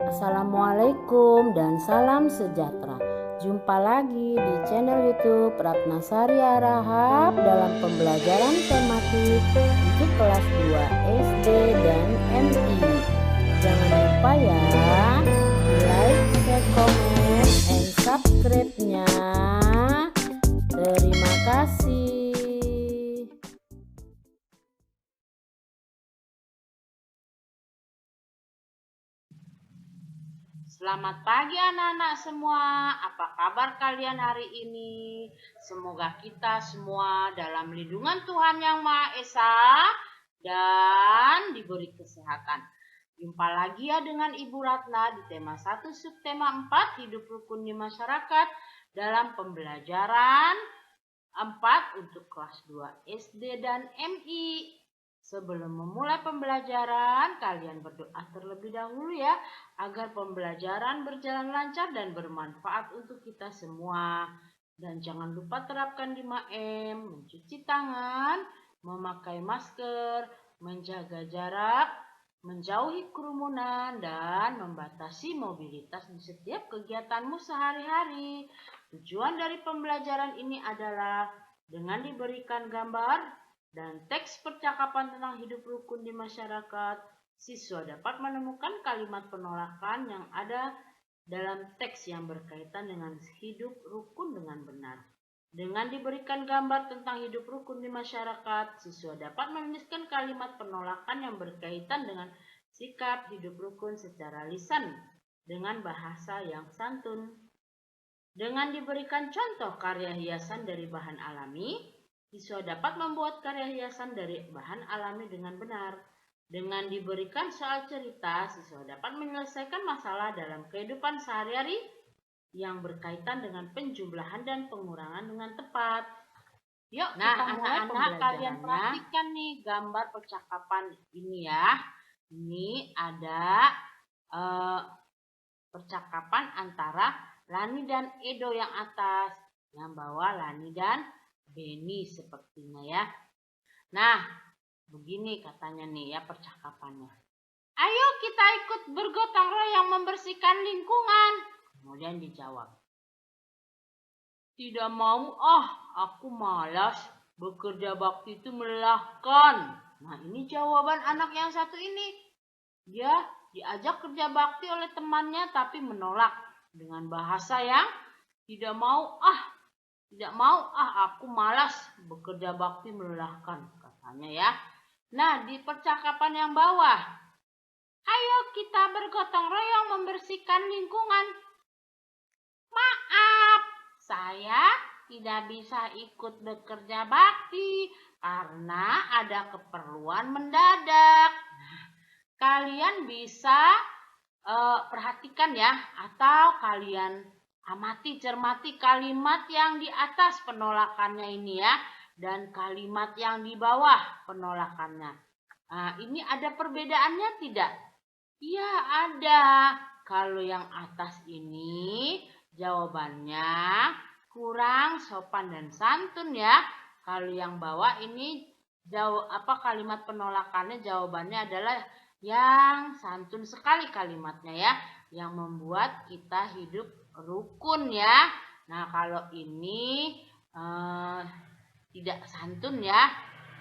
Assalamualaikum dan salam sejahtera. Jumpa lagi di channel YouTube Ratnasari Harahap dalam pembelajaran tematik untuk kelas 2 SD dan MI. Jangan lupa ya, like, share, comment, and subscribe-nya. Terima kasih. Selamat pagi anak-anak semua. Apa kabar kalian hari ini? Semoga kita semua dalam lindungan Tuhan Yang Maha Esa dan diberi kesehatan. Jumpa lagi ya dengan Ibu Ratna di tema 1 subtema 4 hidup rukun di masyarakat dalam pembelajaran 4 untuk kelas 2 SD dan MI. Sebelum memulai pembelajaran, kalian berdoa terlebih dahulu ya, agar pembelajaran berjalan lancar dan bermanfaat untuk kita semua. Dan jangan lupa terapkan 5M, mencuci tangan, memakai masker, menjaga jarak, menjauhi kerumunan, dan membatasi mobilitas di setiap kegiatanmu sehari-hari. Tujuan dari pembelajaran ini adalah dengan diberikan gambar dan teks percakapan tentang hidup rukun di masyarakat, siswa dapat menemukan kalimat penolakan yang ada dalam teks yang berkaitan dengan hidup rukun dengan benar. Dengan diberikan gambar tentang hidup rukun di masyarakat, siswa dapat menuliskan kalimat penolakan yang berkaitan dengan sikap hidup rukun secara lisan dengan bahasa yang santun. Dengan diberikan contoh karya hiasan dari bahan alami, siswa dapat membuat karya hiasan dari bahan alami dengan benar. Dengan diberikan soal cerita, siswa dapat menyelesaikan masalah dalam kehidupan sehari-hari yang berkaitan dengan penjumlahan dan pengurangan dengan tepat. Yuk kita mulai anak-anak kalian perhatikan nih gambar percakapan ini ya. Ini ada percakapan antara Lani dan Edo yang atas, yang bawah Lani dan Beni sepertinya ya. Nah, begini katanya nih ya percakapannya. Ayo kita ikut bergotong royong membersihkan lingkungan. Kemudian dijawab. Tidak mau aku malas. Bekerja bakti itu melelahkan. Nah, ini jawaban anak yang satu ini. Dia diajak kerja bakti oleh temannya tapi menolak dengan bahasa yang tidak mau aku malas, bekerja bakti melelahkan katanya ya. Nah, di percakapan yang bawah, ayo kita bergotong royong membersihkan lingkungan. Maaf, saya tidak bisa ikut bekerja bakti karena ada keperluan mendadak. Nah, kalian bisa perhatikan ya, atau kalian amati, cermati kalimat yang di atas penolakannya ini ya, dan kalimat yang di bawah penolakannya. Nah, ini ada perbedaannya tidak? Iya, ada. Kalau yang atas ini jawabannya kurang sopan dan santun ya. Kalau yang bawah ini kalimat penolakannya jawabannya adalah yang santun sekali kalimatnya ya, yang membuat kita hidup rukun ya. Nah, kalau ini tidak santun ya,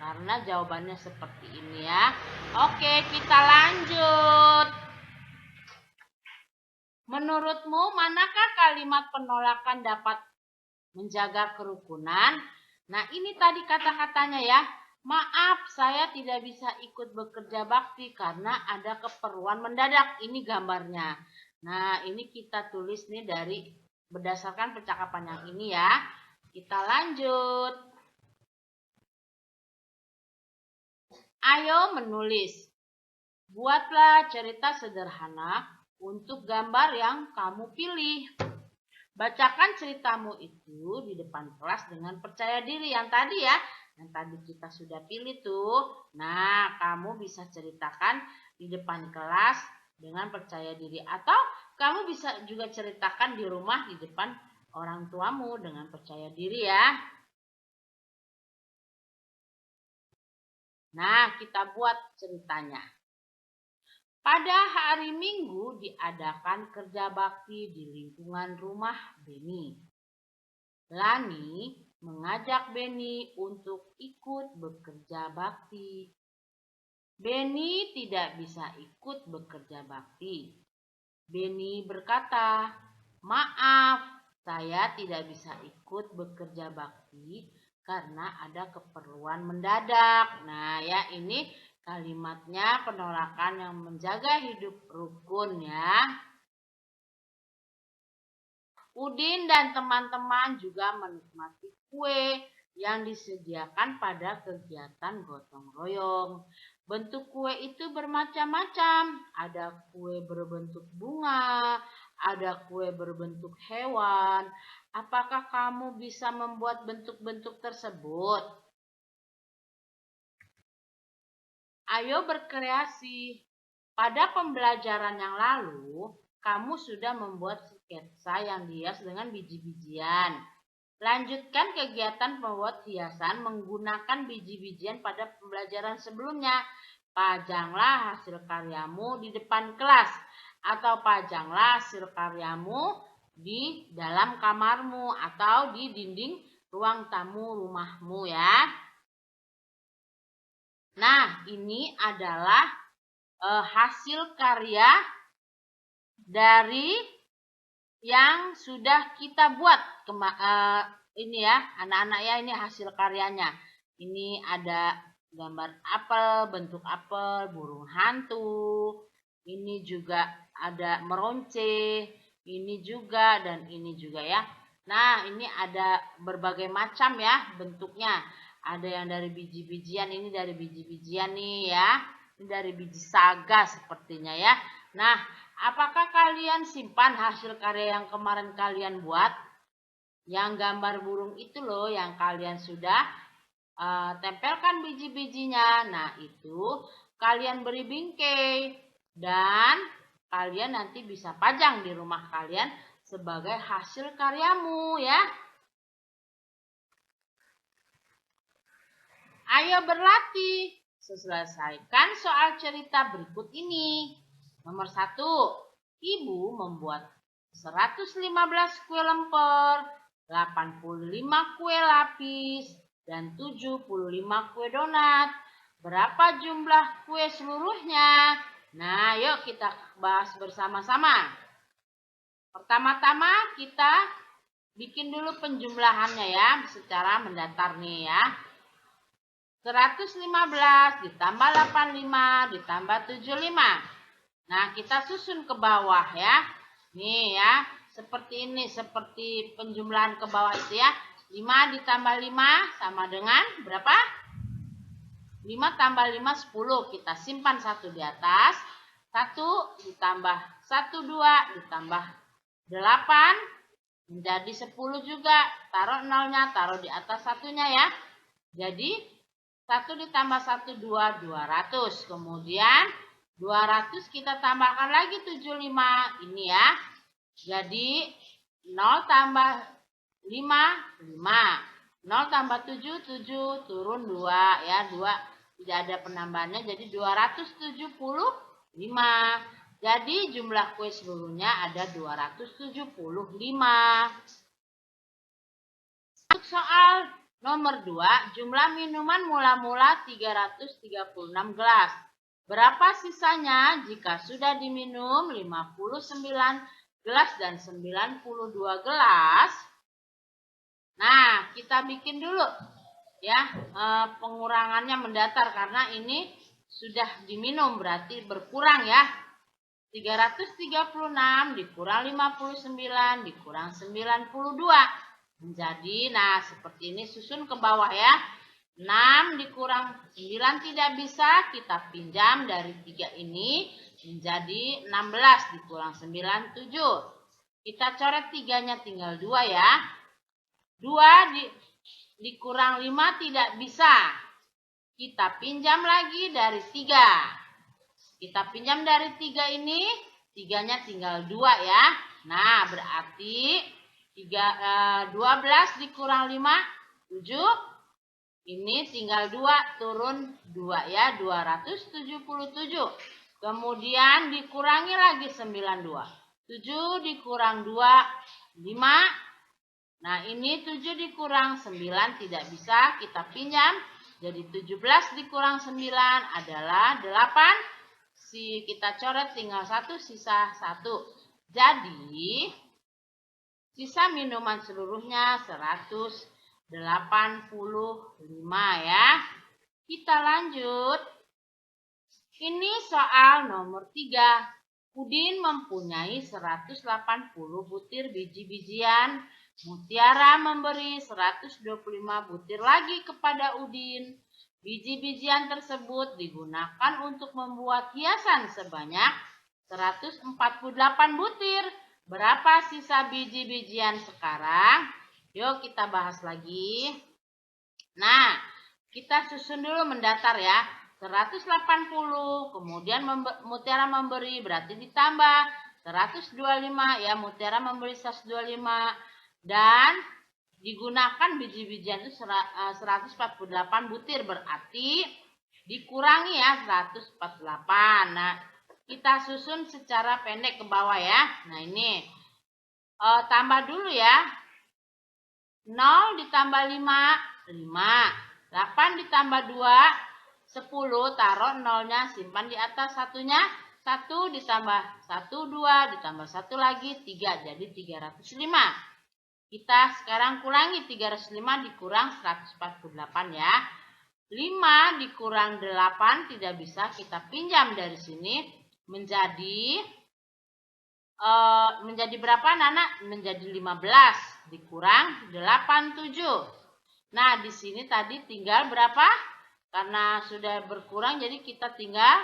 karena jawabannya seperti ini ya. Oke, kita lanjut. Menurutmu manakah kalimat penolakan dapat menjaga kerukunan? Nah, ini tadi kata-katanya ya. Maaf, saya tidak bisa ikut bekerja bakti karena ada keperluan mendadak. Ini gambarnya. Nah, ini kita tulis nih dari berdasarkan percakapan yang ini ya. Kita lanjut. Ayo menulis. Buatlah cerita sederhana untuk gambar yang kamu pilih. Bacakan ceritamu itu di depan kelas dengan percaya diri yang tadi ya. Yang tadi kita sudah pilih tuh. Nah, kamu bisa ceritakan di depan kelas dengan percaya diri. Atau kamu bisa juga ceritakan di rumah di depan orang tuamu dengan percaya diri ya. Nah, kita buat ceritanya. Pada hari Minggu diadakan kerja bakti di lingkungan rumah Beni. Lani mengajak Beni untuk ikut bekerja bakti. Beni tidak bisa ikut bekerja bakti. Beni berkata, "Maaf, saya tidak bisa ikut bekerja bakti karena ada keperluan mendadak." Nah, ya ini kalimatnya penolakan yang menjaga hidup rukun ya. Udin dan teman-teman juga menikmati kue yang disediakan pada kegiatan gotong royong. Bentuk kue itu bermacam-macam. Ada kue berbentuk bunga, ada kue berbentuk hewan. Apakah kamu bisa membuat bentuk-bentuk tersebut? Ayo berkreasi. Pada pembelajaran yang lalu, kamu sudah membuat sketsa yang dihias dengan biji-bijian. Lanjutkan kegiatan membuat hiasan menggunakan biji-bijian pada pembelajaran sebelumnya. Pajanglah hasil karyamu di depan kelas atau pajanglah hasil karyamu di dalam kamarmu atau di dinding ruang tamu rumahmu ya. Nah, ini adalah hasil karya dari yang sudah kita buat. Ini ya, anak-anak ya, ini hasil karyanya. Ini ada gambar apel, bentuk apel, burung hantu. Ini juga ada meronce, ini juga dan ini juga ya. Nah, ini ada berbagai macam ya bentuknya. Ada yang dari biji-bijian, ini dari biji-bijian nih ya. Ini dari biji saga sepertinya ya. Nah, apakah kalian simpan hasil karya yang kemarin kalian buat? Yang gambar burung itu loh yang kalian sudah tempelkan biji-bijinya. Nah, itu kalian beri bingkai dan kalian nanti bisa pajang di rumah kalian sebagai hasil karyamu ya. Ayo berlatih. Selesaikan soal cerita berikut ini. Nomor 1. Ibu membuat 115 kue lemper, 85 kue lapis, dan 75 kue donat. Berapa jumlah kue seluruhnya? Nah, yuk kita bahas bersama-sama. Pertama-tama kita bikin dulu penjumlahannya ya, secara mendatar nih ya. 115 ditambah 85 ditambah 75. Nah, kita susun ke bawah ya. Nih ya, seperti ini, seperti penjumlahan ke bawah itu ya. 5 ditambah 5 sama dengan berapa? 5 tambah 5, 10. Kita simpan 1 di atas. 1 ditambah 1, 2 ditambah 8 menjadi 10 juga. Taruh nolnya, taruh di atas satunya ya. Jadi 1 ditambah 1, 2, 200. Kemudian 200 kita tambahkan lagi 75. Ini ya. Jadi 0 tambah 5, 5. 0 tambah 7, 7. Turun 2 ya. 2 tidak ada penambahannya. Jadi 275. Jadi jumlah kue seluruhnya ada 275. Untuk soal nomor 2, jumlah minuman mula-mula 336 gelas. Berapa sisanya jika sudah diminum 59 gelas dan 92 gelas? Nah, kita bikin dulu ya pengurangannya mendatar karena ini sudah diminum berarti berkurang ya. 336 dikurang 59 dikurang 92. Menjadi, nah seperti ini susun ke bawah ya. 6 dikurang 9 tidak bisa, kita pinjam dari 3 ini menjadi 16 dikurang 9, 7. Kita coret 3-nya tinggal 2 ya. 2 dikurang 5 tidak bisa. Kita pinjam lagi dari 3. Kita pinjam dari 3 ini, 3-nya tinggal 2 ya. Nah, berarti 12 dikurang 5, 7. Ini tinggal 2, turun 2 ya, 277. Kemudian dikurangi lagi 92. 7 dikurang 2, 5. Nah, ini 7 dikurang 9 tidak bisa, kita pinjam. Jadi 17 dikurang 9 adalah 8. Kita coret tinggal 1, sisa 1. Jadi, sisa minuman seluruhnya 185 ya. Kita lanjut. Ini soal nomor 3. Udin mempunyai 180 butir biji-bijian. Mutiara memberi 125 butir lagi kepada Udin. Biji-bijian tersebut digunakan untuk membuat hiasan sebanyak 148 butir. Berapa sisa biji-bijian sekarang? Yuk kita bahas lagi. Nah, kita susun dulu mendatar ya. 180, kemudian Mutiara memberi berarti ditambah 125 ya, Mutiara memberi 125 dan digunakan biji-bijian itu 148 butir berarti dikurangi ya 148. Nah, kita susun secara pendek ke bawah ya. Nah, ini tambah dulu ya. 0 ditambah 5, 5. 8 ditambah 2, 10, taruh nolnya, simpan di atas satunya. 1 ditambah 1, 2, ditambah 1 lagi, 3, jadi 305. Kita sekarang kurangi 305 dikurang 148 ya. 5 dikurang 8 tidak bisa, kita pinjam dari sini menjadi berapa Nana? Menjadi 15 dikurang 87. Nah, di sini tadi tinggal berapa? Karena sudah berkurang jadi kita tinggal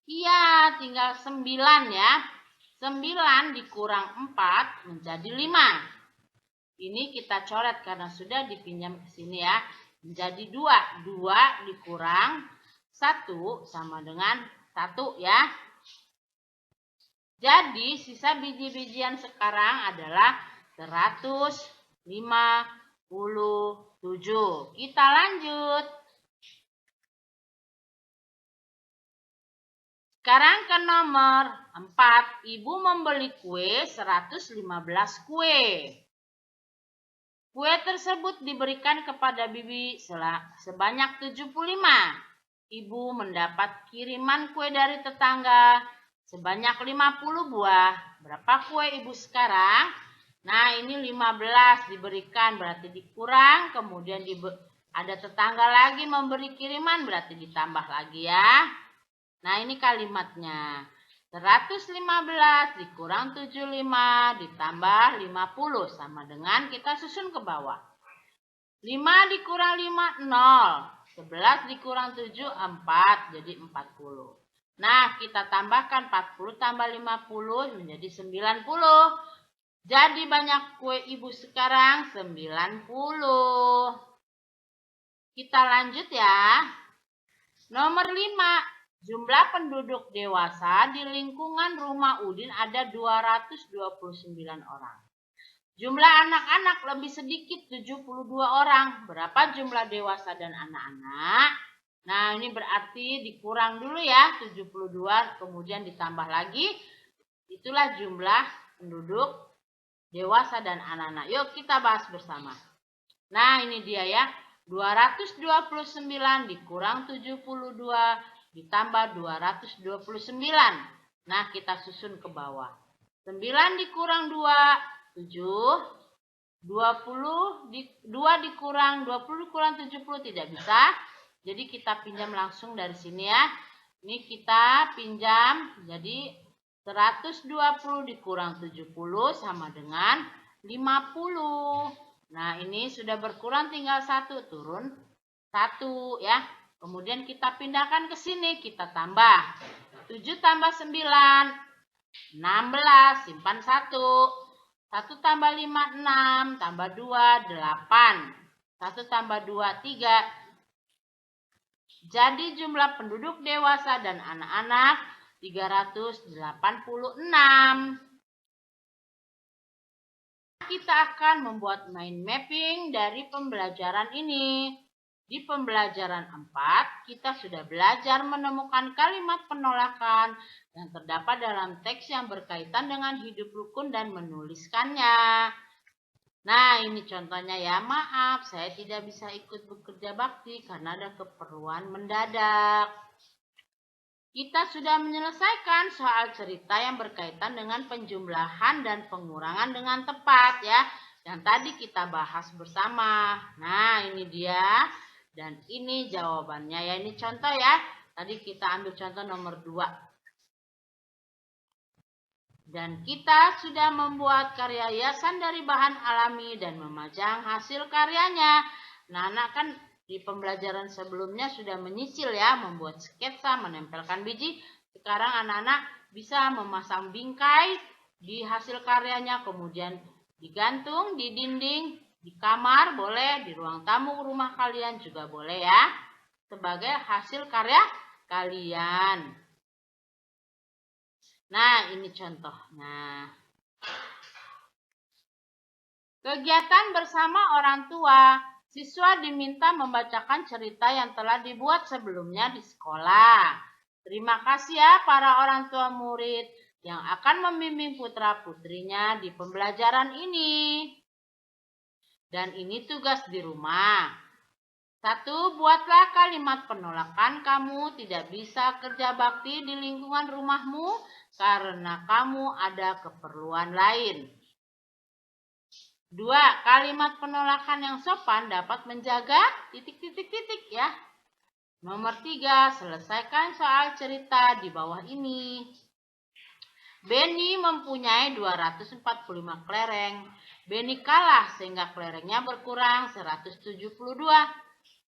9 ya. 9 dikurang 4 menjadi 5. Ini kita coret karena sudah dipinjam ke sini ya. Menjadi 2. 2 dikurang 1 sama dengan 1 ya. Jadi sisa biji-bijian sekarang adalah 157. Kita lanjut. Sekarang ke nomor 4. Ibu membeli kue 115 kue. Kue tersebut diberikan kepada bibi sebanyak 75. Ibu mendapat kiriman kue dari tetangga sebanyak 50 buah. Berapa kue ibu sekarang? Nah, ini 15 diberikan berarti dikurang. Kemudian ada tetangga lagi memberi kiriman berarti ditambah lagi ya. Nah, ini kalimatnya. 115 dikurang 75 ditambah 50 sama dengan kita susun ke bawah. 5 dikurang 5, 0. 11 dikurang 7, 4. Jadi 40. Nah, kita tambahkan 40 tambah 50 menjadi 90. Jadi banyak kue ibu sekarang 90. Kita lanjut ya. Nomor 5. Jumlah penduduk dewasa di lingkungan rumah Udin ada 229 orang. Jumlah anak-anak lebih sedikit 72 orang. Berapa jumlah dewasa dan anak-anak? Nah, ini berarti dikurang dulu ya, 72 kemudian ditambah lagi. Itulah jumlah penduduk dewasa dan anak-anak. Yuk kita bahas bersama. Nah, ini dia ya. 229 dikurang 72 ditambah 229. Nah, kita susun ke bawah. 9 dikurang 2, 7. 2 dikurang 70 tidak bisa. Jadi kita pinjam langsung dari sini ya. Ini kita pinjam. Jadi 120 dikurang 70 sama dengan 50. Nah, ini sudah berkurang tinggal 1, turun 1 ya. Kemudian kita pindahkan ke sini, kita tambah. 7 tambah 9, 16, simpan 1. 1 tambah 5, 6, tambah 2, 8. 1 tambah 2, 3. Jadi jumlah penduduk dewasa dan anak-anak 386. Kita akan membuat mind mapping dari pembelajaran ini. Di pembelajaran 4, kita sudah belajar menemukan kalimat penolakan yang terdapat dalam teks yang berkaitan dengan hidup rukun dan menuliskannya. Nah, ini contohnya ya. Maaf, saya tidak bisa ikut bekerja bakti karena ada keperluan mendadak. Kita sudah menyelesaikan soal cerita yang berkaitan dengan penjumlahan dan pengurangan dengan tepat ya. Yang tadi kita bahas bersama. Nah, ini dia. Dan ini jawabannya ya. Ini contoh ya. Tadi kita ambil contoh nomor 2. Dan kita sudah membuat karya hiasan dari bahan alami dan memajang hasil karyanya. Nah, anak kan di pembelajaran sebelumnya sudah menyicil ya, membuat sketsa, menempelkan biji. Sekarang anak-anak bisa memasang bingkai di hasil karyanya, kemudian digantung di dinding, di kamar boleh, di ruang tamu rumah kalian juga boleh ya, sebagai hasil karya kalian. Nah, ini contohnya. Kegiatan bersama orang tua. Siswa diminta membacakan cerita yang telah dibuat sebelumnya di sekolah. Terima kasih ya para orang tua murid yang akan membimbing putra-putrinya di pembelajaran ini. Dan ini tugas di rumah. 1. Buatlah kalimat penolakan kamu tidak bisa kerja bakti di lingkungan rumahmu karena kamu ada keperluan lain. 2. Kalimat penolakan yang sopan dapat menjaga ... ya. Nomor 3. Selesaikan soal cerita di bawah ini. Benny mempunyai 245 kelereng. Benny kalah sehingga kelerengnya berkurang 172.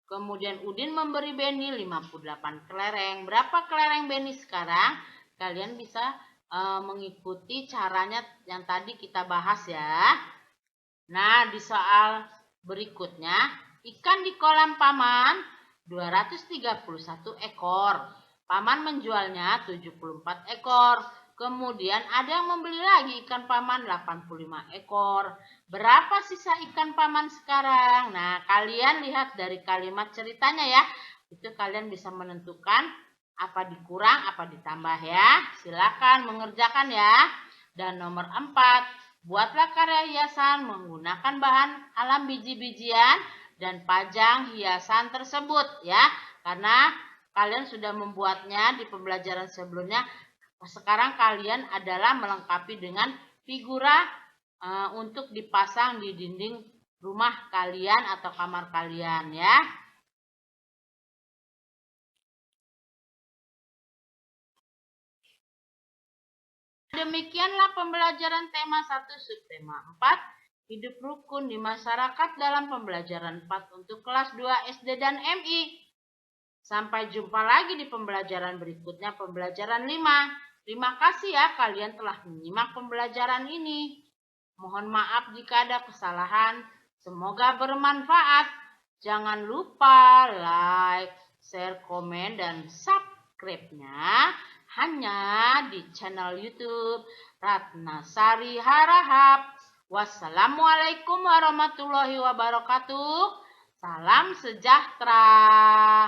Kemudian Udin memberi Benny 58 kelereng. Berapa kelereng Benny sekarang? Kalian bisa mengikuti caranya yang tadi kita bahas ya. Nah, di soal berikutnya, ikan di kolam Paman 231 ekor. Paman menjualnya 74 ekor. Kemudian ada yang membeli lagi ikan Paman 85 ekor. Berapa sisa ikan Paman sekarang? Nah, kalian lihat dari kalimat ceritanya ya. Itu kalian bisa menentukan apa dikurang, apa ditambah ya. Silakan mengerjakan ya. Dan nomor 4. Buatlah karya hiasan menggunakan bahan alam biji-bijian dan pajang hiasan tersebut ya. Karena kalian sudah membuatnya di pembelajaran sebelumnya. Sekarang kalian adalah melengkapi dengan figura untuk dipasang di dinding rumah kalian atau kamar kalian ya. Demikianlah pembelajaran tema 1 subtema 4, hidup rukun di masyarakat dalam pembelajaran 4 untuk kelas 2 SD dan MI. Sampai jumpa lagi di pembelajaran berikutnya, pembelajaran 5. Terima kasih ya kalian telah menyimak pembelajaran ini. Mohon maaf jika ada kesalahan. Semoga bermanfaat. Jangan lupa like, share, komen, dan subscribe-nya hanya di channel YouTube Ratnasari Harahap. Wassalamualaikum warahmatullahi wabarakatuh. Salam sejahtera.